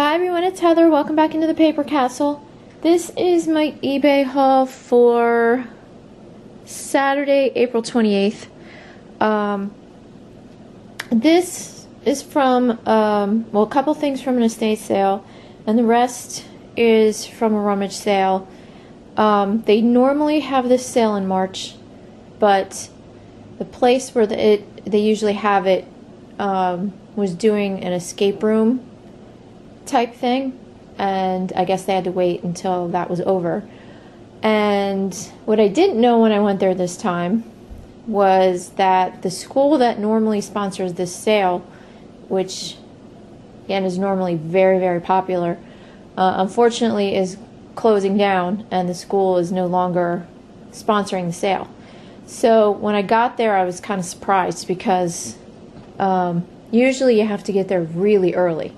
Hi everyone, it's Heather. Welcome back into the Paper Castle. This is my eBay haul for Saturday, April 28th. This is from, a couple things from an estate sale, and the rest is from a rummage sale. They normally have this sale in March, but the place where they usually have it was doing an escape room type thing, and I guess they had to wait until that was over. And what I didn't know when I went there this time was that the school that normally sponsors this sale, which again is normally very, very popular, unfortunately is closing down, and the school is no longer sponsoring the sale. So when I got there, I was kind of surprised because usually you have to get there really early,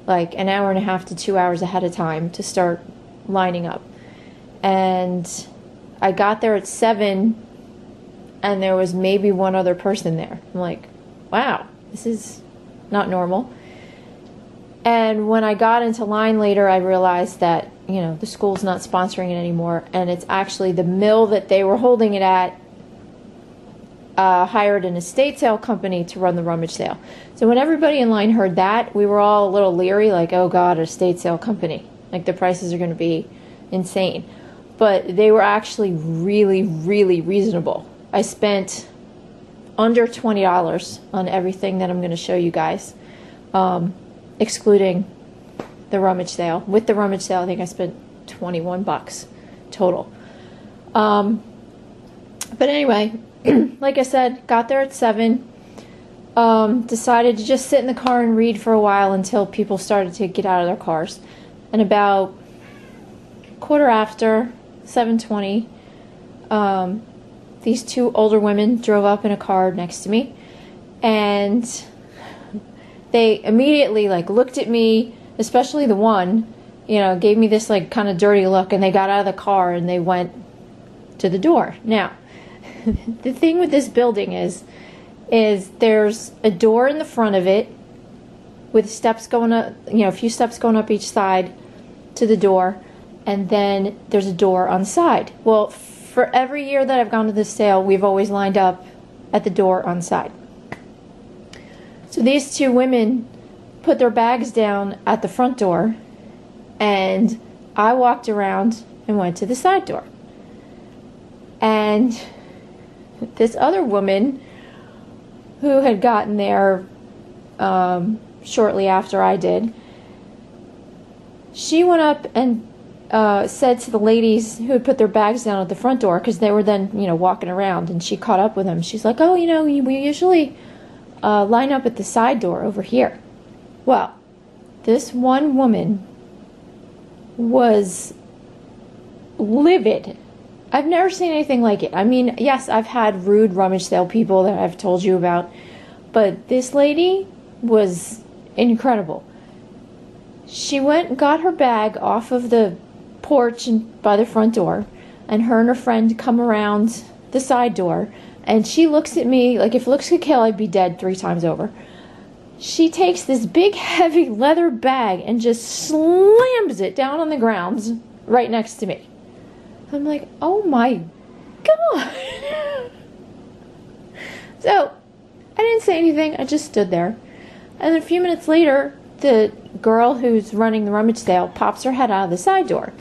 like an hour and a half to 2 hours ahead of time to start lining up. And I got there at 7 and there was maybe one other person there. I'm like, wow, this is not normal. And when I got into line later, I realized that, the school's not sponsoring it anymore, and it's actually the mill that they were holding it at hired an estate sale company to run the rummage sale. So when everybody in line heard that, we were all a little leery, like, oh god, an estate sale company. Like, the prices are going to be insane. But they were actually really, really reasonable. I spent under $20 on everything that I'm going to show you guys, excluding the rummage sale. With the rummage sale, I think I spent 21 bucks total. But anyway, like I said, got there at 7. Decided to just sit in the car and read for a while until people started to get out of their cars. And about quarter after 7:20, these two older women drove up in a car next to me, and they immediately looked at me, especially the one, gave me this kind of dirty look, and they got out of the car and they went to the door. Now, the thing with this building is there's a door in the front of it with steps going up, a few steps going up each side to the door, and then there's a door on the side. Well, for every year that I've gone to this sale, we've always lined up at the door on the side. So these two women put their bags down at the front door, and I walked around and went to the side door. And this other woman who had gotten there shortly after I did, she went up and said to the ladies who had put their bags down at the front door, because they were then, walking around, and she caught up with them. She's like, oh, we usually line up at the side door over here. Well, this one woman was livid. I've never seen anything like it. I mean, yes, I've had rude rummage sale people that I've told you about, but this lady was incredible. She went and got her bag off of the porch and by the front door, and her and her friend come around the side door, and she looks at me like if looks could kill, I'd be dead 3 times over. She takes this big heavy leather bag and just slams it down on the ground right next to me. I'm like, oh my god. So I didn't say anything, I just stood there. And a few minutes later, the girl who's running the rummage sale pops her head out of the side door.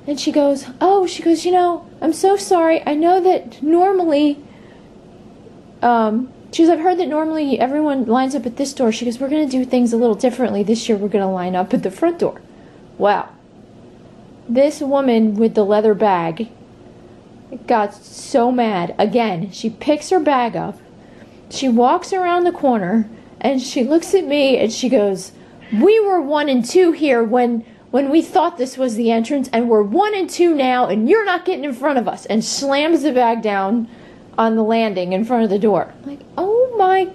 And she goes, I'm so sorry. I know that normally, I've heard that normally everyone lines up at this door. She goes, we're going to do things a little differently. This year we're going to line up at the front door. Wow. This woman with the leather bag got so mad. Again, she picks her bag up. She walks around the corner, and she looks at me, and she goes, we were 1 and 2 here when we thought this was the entrance, and we're 1 and 2 now, and you're not getting in front of us, and slams the bag down on the landing in front of the door. I'm like, oh my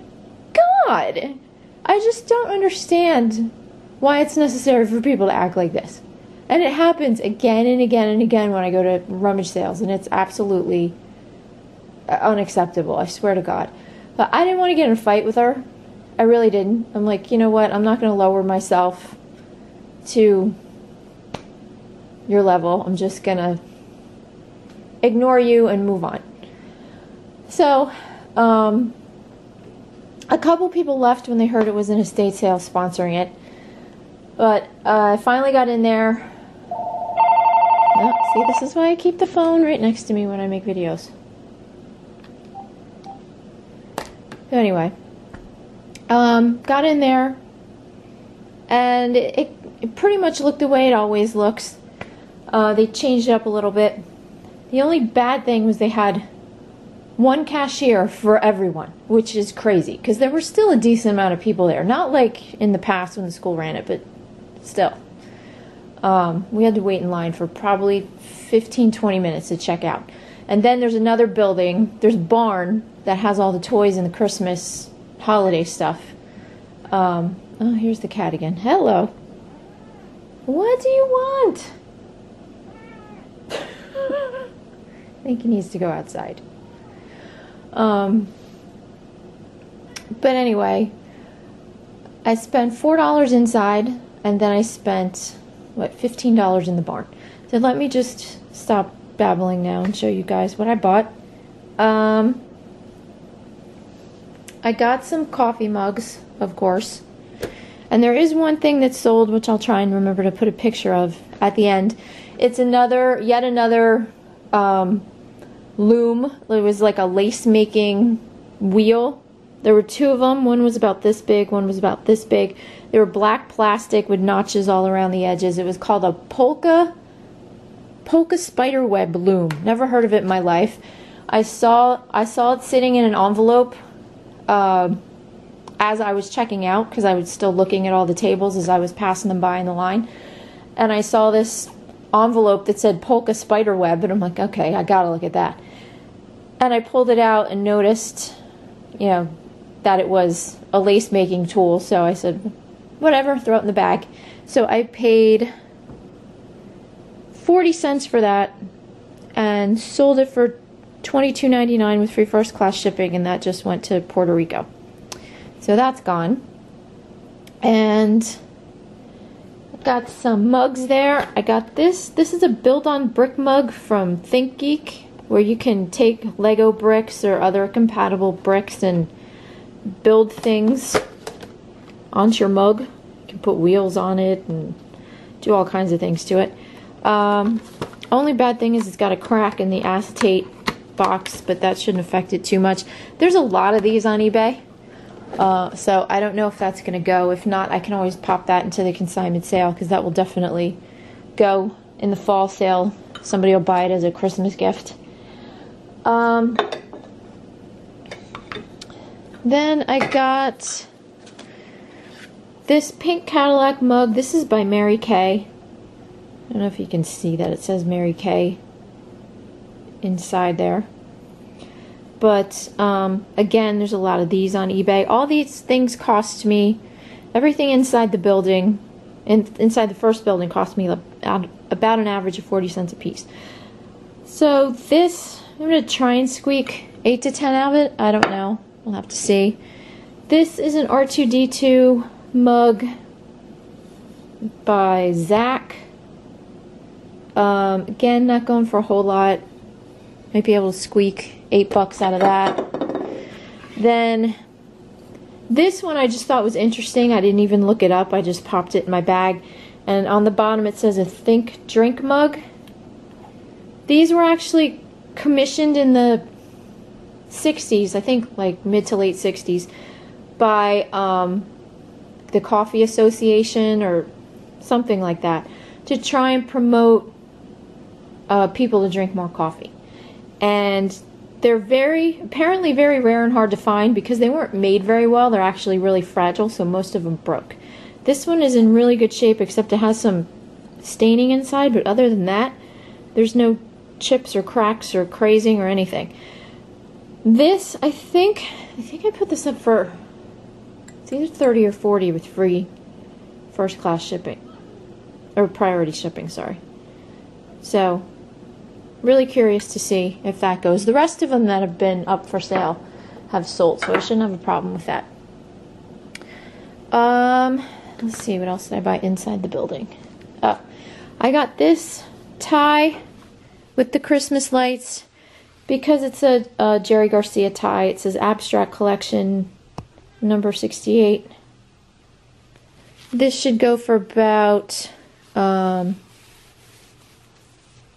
god. I just don't understand why it's necessary for people to act like this. And it happens again and again and again when I go to rummage sales, and it's absolutely unacceptable, I swear to God. But I didn't want to get in a fight with her. I really didn't. I'm like, you know what? I'm not going to lower myself to your level. I'm just gonna ignore you and move on. So, a couple people left when they heard it was an estate sale sponsoring it. But I finally got in there. Oh, see, this is why I keep the phone right next to me when I make videos. So anyway, got in there, and it pretty much looked the way it always looks. They changed it up a little bit. The only bad thing was they had one cashier for everyone, which is crazy, because there were still a decent amount of people there. Not like in the past when the school ran it, but still. We had to wait in line for probably 15-20 minutes to check out. And then there's another building, there's a barn that has all the toys and the Christmas holiday stuff. Oh, here's the cat again. Hello. What do you want? I think he needs to go outside. But anyway, I spent $4 inside, and then I spent, what, $15 in the barn. So let me just stop babbling now and show you guys what I bought. I got some coffee mugs, of course. And there is one thing that's sold, which I'll try and remember to put a picture of at the end. It's yet another loom. It was like a lace making wheel. There were two of them. One was about this big, one was about this big. They were black plastic with notches all around the edges. It was called a polka spider web loom. Never heard of it in my life. I saw it sitting in an envelope as I was checking out, because I was still looking at all the tables as I was passing them by in the line. And I saw this envelope that said polka spider web, and I'm like, okay, I gotta look at that. And I pulled it out and noticed, you know, that it was a lace making tool. So I said, whatever, throw it in the bag. So I paid 40 cents for that and sold it for $22.99 with free first class shipping, and that just went to Puerto Rico. So that's gone. And got some mugs there. I got this. This is a build-on brick mug from ThinkGeek, where you can take Lego bricks or other compatible bricks and build things onto your mug. You can put wheels on it and do all kinds of things to it. Only bad thing is it's got a crack in the acetate box, but that shouldn't affect it too much. There's a lot of these on eBay. So I don't know if that's going to go. If not, I can always pop that into the consignment sale, because that will definitely go in the fall sale. Somebody will buy it as a Christmas gift. Then I got this pink Cadillac mug. This is by Mary Kay. I don't know if you can see that. It says Mary Kay inside there. But again, there's a lot of these on eBay. All these things cost me, everything inside the building, inside the first building, cost me about an average of 40 cents a piece. So this, I'm going to try and squeak 8 to 10 out of it. I don't know. We'll have to see. This is an R2-D2 mug by Zach. Again, not going for a whole lot. Might be able to squeak $8 out of that. Then this one I just thought was interesting. I didn't even look it up. I just popped it in my bag. And on the bottom it says a Think Drink mug. These were actually commissioned in the 60s, I think like mid to late 60s, by the Coffee Association or something like that, to try and promote people to drink more coffee. And they're apparently very rare and hard to find, because they weren't made very well. They're actually really fragile, so most of them broke. This one is in really good shape, except it has some staining inside, but other than that, there's no chips or cracks or crazing or anything. This, I think I put this up for, it's either 30 or 40 with free first class shipping, or priority shipping, sorry. So really curious to see if that goes. The rest of them that have been up for sale have sold, so I shouldn't have a problem with that. let's see, what else did I buy inside the building? Oh, I got this tie with the Christmas lights because it's a Jerry Garcia tie. It says Abstract Collection number 68. This should go for about probably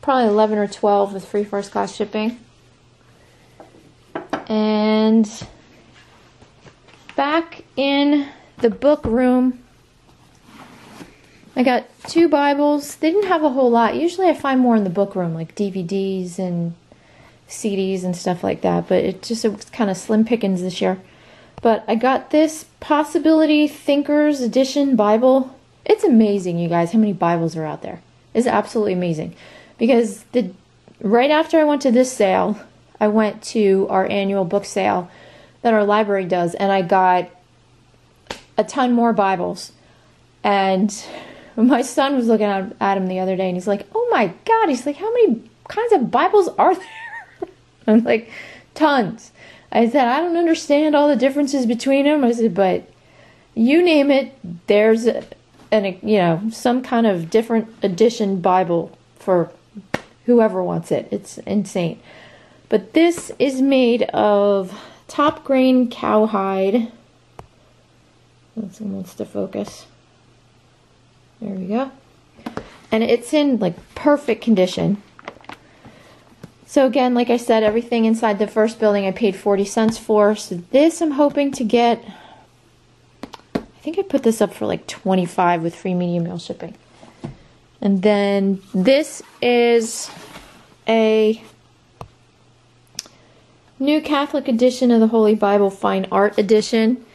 11 or 12 with free first class shipping. And back in the book room, I got 2 Bibles. They didn't have a whole lot. Usually I find more in the book room, like DVDs and CDs and stuff like that, but it was kind of slim pickings this year. But I got this Possibility Thinkers Edition Bible. It's amazing, you guys, how many Bibles are out there. It's absolutely amazing. Because right after I went to this sale, I went to our annual book sale that our library does, and I got a ton more Bibles. And my son was looking at him the other day, and he's like, oh my God, he's like, how many kinds of Bibles are there? I'm like, tons. I said, I don't understand all the differences between them. I said, but you name it, there's some kind of different edition Bible for whoever wants it. It's insane. But this is made of top grain cowhide. That wants to focus. There we go. And it's in like perfect condition. So again, like I said, everything inside the first building I paid 40 cents for. So this I'm hoping to get, I think I put this up for like 25 with free medium meal shipping. And then this is a New Catholic edition of the Holy Bible Fine Art Edition.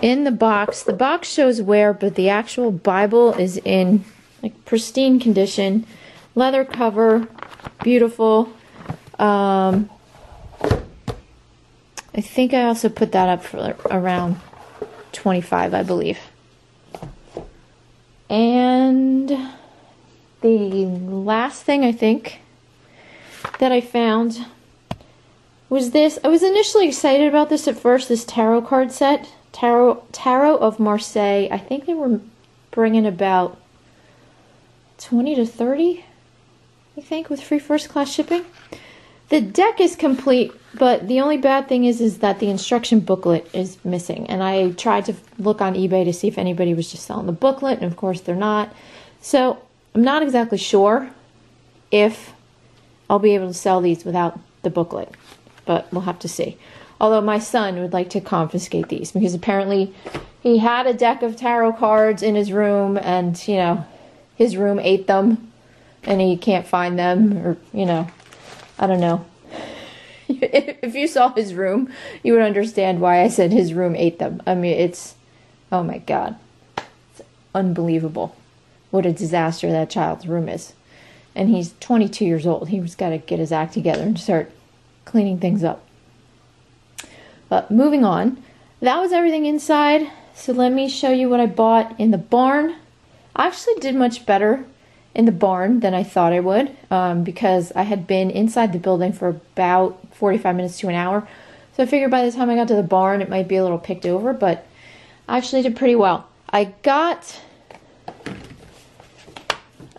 In the box shows where, but the actual Bible is in like pristine condition. Leather cover, beautiful. I think I also put that up for around 25, I believe. And the last thing I think that I found was this. I was initially excited about this at first, this tarot card set. Tarot of Marseille. I think they were bringing about 20 to 30, I think, with free first class shipping. The deck is complete, but the only bad thing is that the instruction booklet is missing. And I tried to look on eBay to see if anybody was just selling the booklet, and of course they're not. So I'm not exactly sure if I'll be able to sell these without the booklet, but we'll have to see. Although my son would like to confiscate these because apparently he had a deck of tarot cards in his room, and his room ate them and he can't find them, or I don't know. If you saw his room, you would understand why I said his room ate them. I mean, it's, oh my God. It's unbelievable what a disaster that child's room is. And he's 22 years old. He's got to get his act together and start cleaning things up. But moving on, that was everything inside. So let me show you what I bought in the barn. I actually did much better in the barn than I thought I would, because I had been inside the building for about 45 minutes to an hour. So I figured by the time I got to the barn, it might be a little picked over, but I actually did pretty well. I got,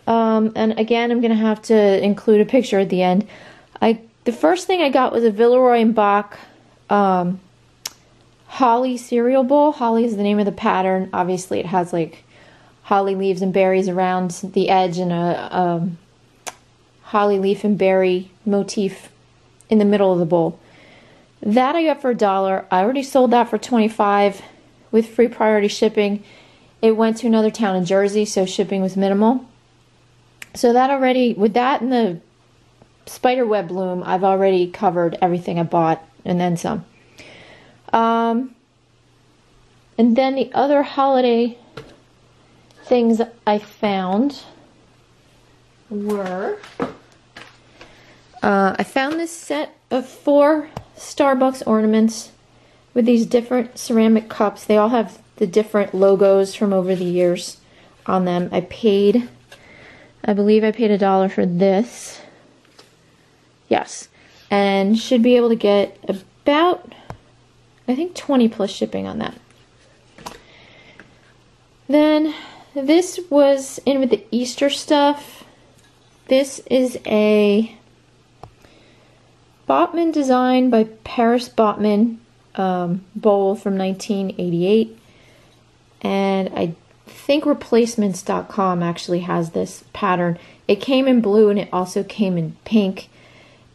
and again, I'm going to have to include a picture at the end. The first thing I got was a Villeroy & Boch holly cereal bowl. Holly is the name of the pattern. Obviously, it has like holly leaves and berries around the edge and a holly leaf and berry motif in the middle of the bowl. That I got for $1. I already sold that for $25 with free priority shipping. It went to another town in Jersey, so shipping was minimal. So that already, with that and the spiderweb loom, I've already covered everything I bought and then some. And then the other holiday things I found were, I found this set of 4 Starbucks ornaments with these different ceramic cups. They all have the different logos from over the years on them. I believe I paid $1 for this. Yes. And should be able to get about, I think, 20 plus shipping on that. Then this was in with the Easter stuff. This is a Botman design by Paris Botman bowl from 1988. And I think replacements.com actually has this pattern. It came in blue and it also came in pink.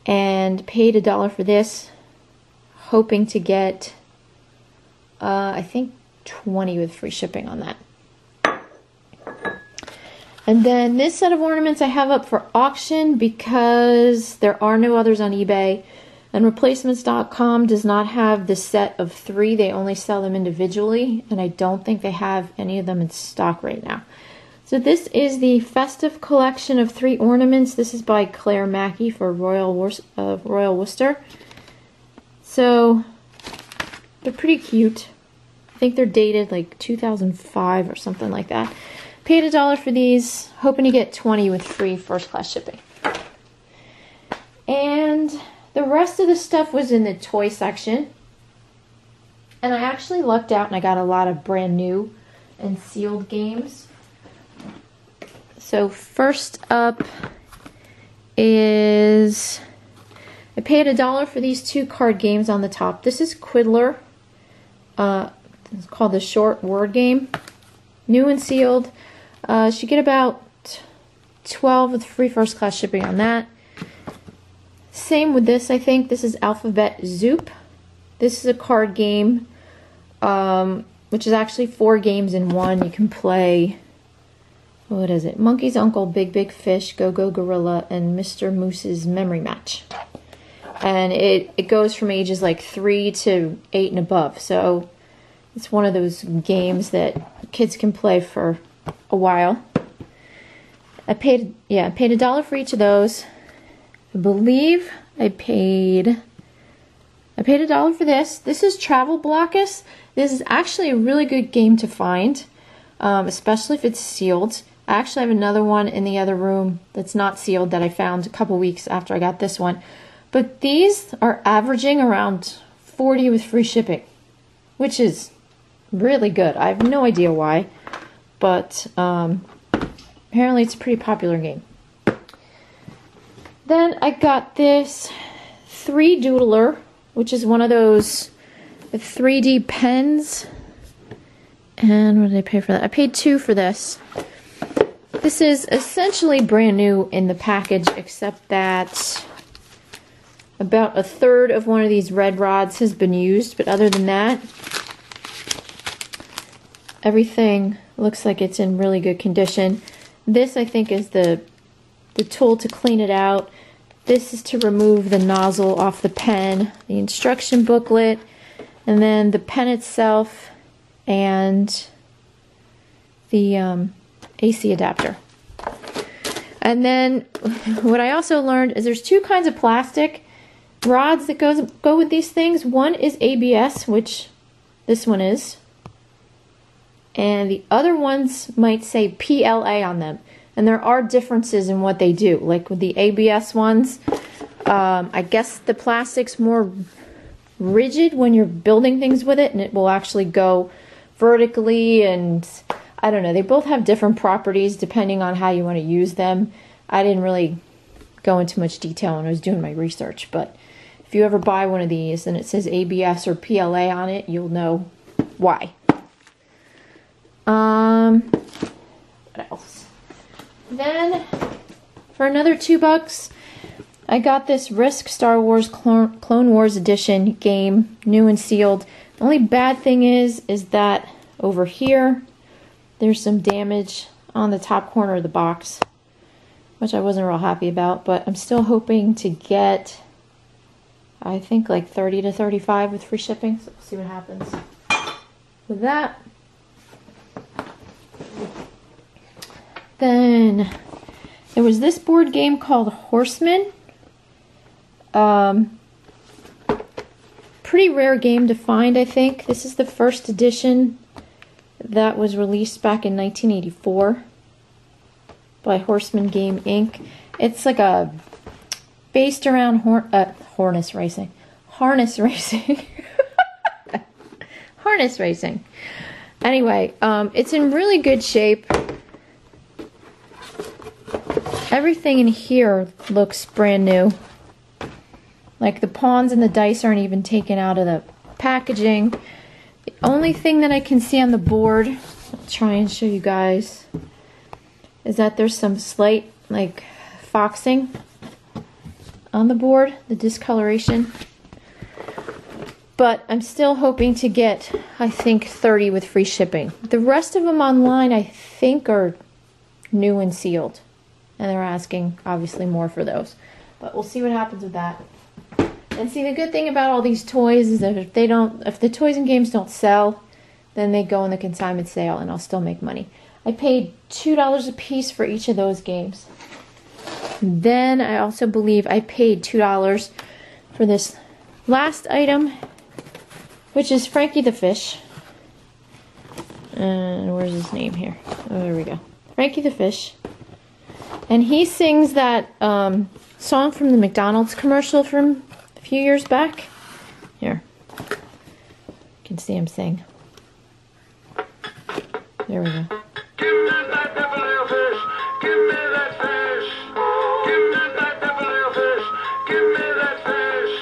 And paid $1 for this, hoping to get, I think 20 with free shipping on that. And then this set of ornaments I have up for auction because there are no others on eBay. And replacements.com does not have the set of 3. They only sell them individually. And I don't think they have any of them in stock right now. So this is the festive collection of 3 ornaments. This is by Claire Mackey for Royal Worcester. So they're pretty cute. I think they're dated like 2005 or something like that. Paid $1 for these, hoping to get 20 with free first-class shipping. And the rest of the stuff was in the toy section. And I actually lucked out and I got a lot of brand new and sealed games. So first up is, I paid $1 for these 2 card games on the top. This is Quiddler. It's called the Short Word Game. New and sealed. Should get about 12 with free first class shipping on that. Same with this, I think. This is Alphabet Zoop. This is a card game, which is actually 4 games in one. You can play, what is it? Monkey's Uncle, Big Big Fish, Go Go Gorilla, and Mr. Moose's Memory Match. And it goes from ages like 3 to 8 and above. So it's one of those games that kids can play for a while. I paid $1 for each of those. I believe I paid $1 for this. This is Travel Blockus. This is actually a really good game to find, especially if it's sealed. I actually have another one in the other room that's not sealed that I found a couple weeks after I got this one. But these are averaging around 40 with free shipping, which is really good. I have no idea why, but apparently it's a pretty popular game. Then I got this 3 Doodler, which is one of those 3D pens. And what did I pay for that? I paid $2 for this. This is essentially brand new in the package, except that about 1/3 of one of these red rods has been used. But other than that, everything looks like it's in really good condition. This, I think, is the tool to clean it out. This is to remove the nozzle off the pen, the instruction booklet, and then the pen itself, and the AC adapter. And then what I also learned is there's 2 kinds of plastic rods that go with these things. One is ABS, which this one is, and the other ones might say PLA on them. And there are differences in what they do. Like with the ABS ones, I guess the plastic's more rigid when you're building things with it, and it will actually go vertically, and I don't know. They both have different properties depending on how you want to use them. I didn't really go into much detail when I was doing my research, but if you ever buy one of these and it says ABS or PLA on it, you'll know why. What else? Then, for another $2, I got this Risk Star Wars Clone Wars Edition game, new and sealed. The only bad thing is that over here, there's some damage on the top corner of the box, which I wasn't real happy about, but I'm still hoping to get, I think, like 30 to 35 with free shipping, so we'll see what happens with that. Then there was this board game called Horsemen. Pretty rare game to find, I think. This is the first edition that was released back in 1984 by Horsemen Game Inc. It's like a based around harness racing. Harness racing. Anyway, it's in really good shape. Everything in here looks brand new. Like the pawns and the dice aren't even taken out of the packaging. The only thing that I can see on the board, I'll try and show you guys, is that there's some slight like foxing on the board, the discoloration. But I'm still hoping to get, I think, 30 with free shipping. The rest of them online, I think, are new and sealed. And they're asking, obviously, more for those. But we'll see what happens with that. And see, the good thing about all these toys is that if the toys and games don't sell, then they go in the consignment sale and I'll still make money. I paid $2 a piece for each of those games. Then I also believe I paid $2 for this last item, which is Frankie the Fish. And where's his name here? Oh, there we go. Frankie the Fish. And he sings that song from the McDonald's commercial from a few years back. Here. You can see him sing. There we go. Give me back that little fish. Give me that fish. Give me back that little fish. Give me that fish.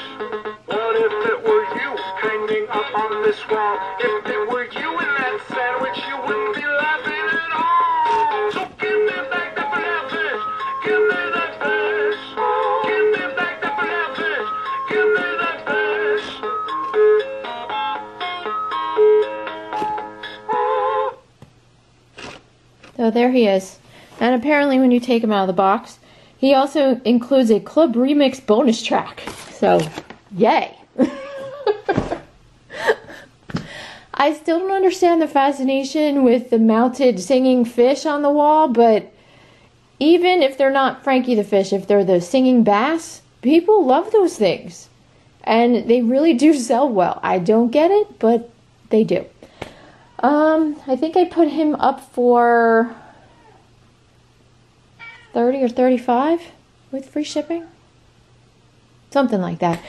What if it were you hanging up on this wall? If it were you in that sandwich, you wouldn't be laughing at all. So give me back that little fish. Give me that fish. Give me back that little fish. Give me that fish. So there he is. And apparently when you take him out of the box, he also includes a club remix bonus track. So, yay! I still don't understand the fascination with the mounted singing fish on the wall, but even if they're not Frankie the Fish, if they're the singing bass, people love those things. And they really do sell well. I don't get it, but they do. I think I put him up for 30 or 35 with free shipping. Something like that.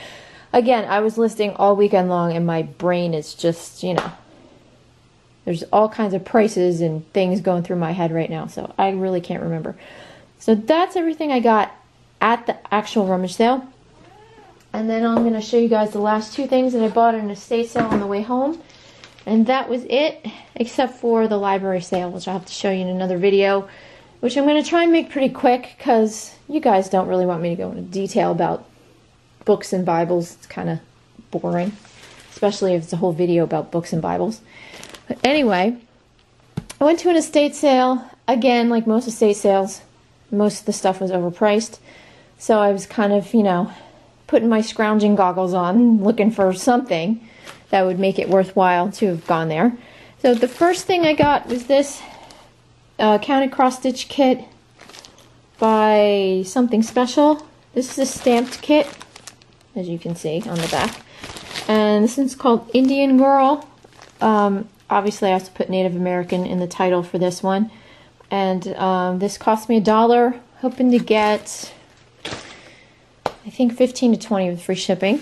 Again, I was listing all weekend long and my brain is just, you know, there's all kinds of prices and things going through my head right now, so I really can't remember. So that's everything I got at the actual rummage sale. And then I'm going to show you guys the last two things that I bought at an estate sale on the way home. And that was it, except for the library sale, which I'll have to show you in another video, which I'm going to try and make pretty quick because you guys don't really want me to go into detail about books and Bibles. It's kind of boring, especially if it's a whole video about books and Bibles. But anyway, I went to an estate sale. Again, like most estate sales, most of the stuff was overpriced. So I was kind of, you know, putting my scrounging goggles on, looking for something that would make it worthwhile to have gone there. So the first thing I got was this counted cross-stitch kit by Something Special. This is a stamped kit, as you can see on the back. And this one's called Indian Girl. Obviously I have to put Native American in the title for this one. And this cost me $1, hoping to get, I think, 15 to 20 with free shipping.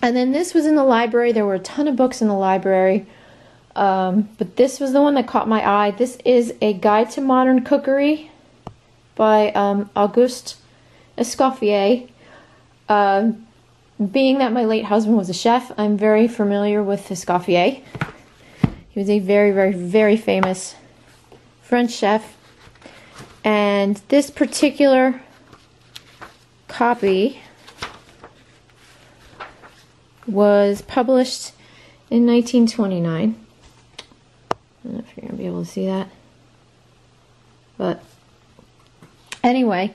And then this was in the library. There were a ton of books in the library. But this was the one that caught my eye. This is A Guide to Modern Cookery by Auguste Escoffier. Being that my late husband was a chef, I'm very familiar with Escoffier. He was a very, very, very famous French chef. And this particular copy was published in 1929. I don't know if you're going to be able to see that. But anyway,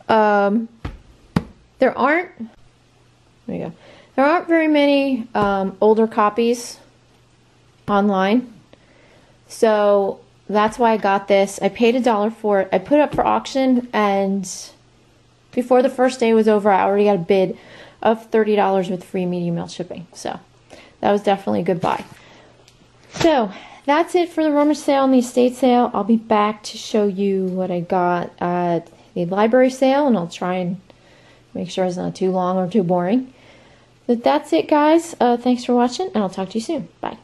there aren't very many older copies online. So that's why I got this. I paid $1 for it. I put it up for auction, and before the first day was over, I already got a bid of $30 with free medium mail shipping. So that was definitely a good buy. So that's it for the rummage sale and the estate sale. I'll be back to show you what I got at the library sale, and I'll try and make sure it's not too long or too boring. But that's it, guys. Thanks for watching, and I'll talk to you soon. Bye.